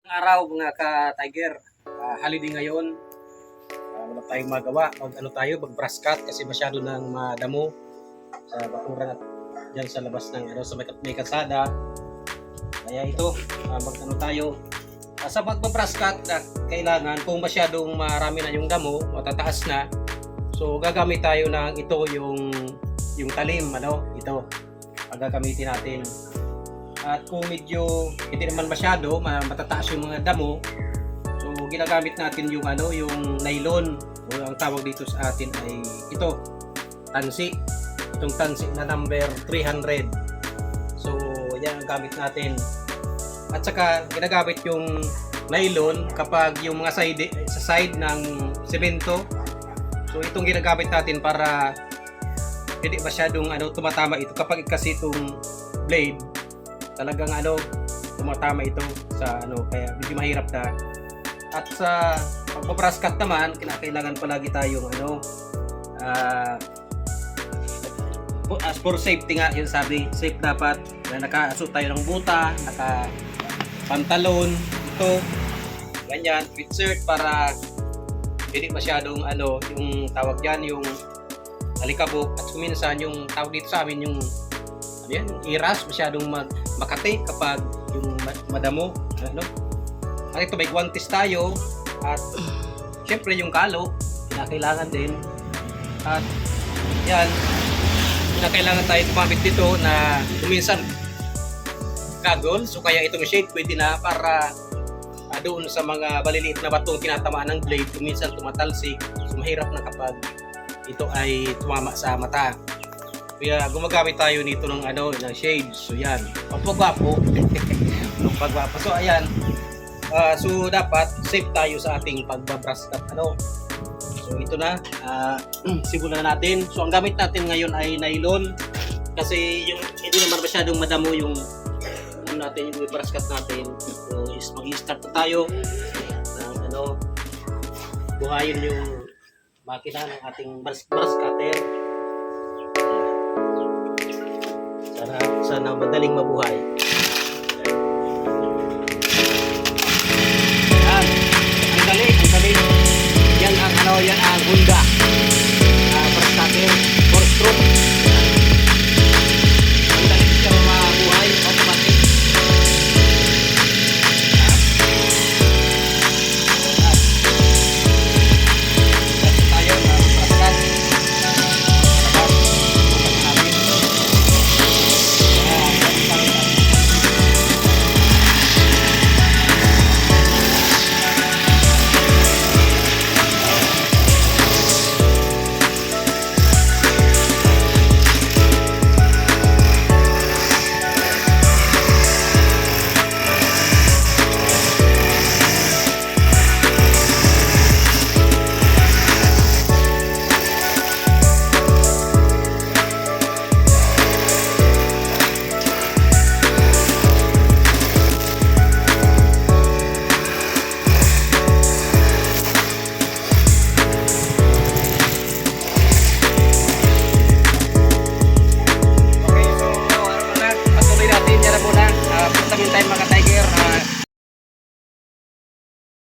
Araw mga ka-tiger, holiday ngayon. Wala tayong magawa. Mag-brush cut kasi masyado nang madamo sa bakuran at dyan sa labas ng sa may kalsada. Kaya ito, tayo. Sa mag-brush cut, kailangan kung masyadong marami na yung damo, matataas na. So gagamit tayo ng ito yung talim, ito. Gagamitin natin. At kung medyo hindi naman masyado matataas yung mga damo, so ginagamit natin yung nylon, o ang tawag dito sa atin ay ito, tansi. Itong tansi na number 300. So yan ang gamit natin. At saka ginagamit yung nylon kapag yung mga sa side ng semento. So itong ginagamit natin para hindi masyadong tumatama ito kapag kasi itong blade talagang tumatama ito sa kaya medyo mahirap na. At sa pagpa-brush cut naman, kailangan palagi tayong as for safety nga, yun sabi, safe dapat na naka-suit tayo ng buta, naka-pantalon, ito, ganyan, fit shirt para hindi masyadong yung tawag dyan, yung alikabok, at kuminsan yung tawag dito sa amin yung iras, masyadong makati kapag yung madamo. At ito, may guantes tayo at syempre yung kalo na kailangan din. At yan, kailangan tayo tumamit dito na kuminsan goggles, so kaya itong shade pwede na para doon sa mga baliliit na batong tinatamaan ng blade, kuminsan tumatalsik, so mahirap na kapag ito ay tumama sa mata. Kaya gumagamit tayo nito ng shades. So yan, pagwapo. Pagwapo. So ayan. So dapat safe tayo sa ating pagbabrush cut. So ito na, simulan na natin. So ang gamit natin ngayon ay nylon kasi yung hindi naman masyadong madamo yung natin, yung brush cut natin. So mag-i-start na tayo ng buhayin yung makina ng ating brush cutter. Sana madaling mabuhay.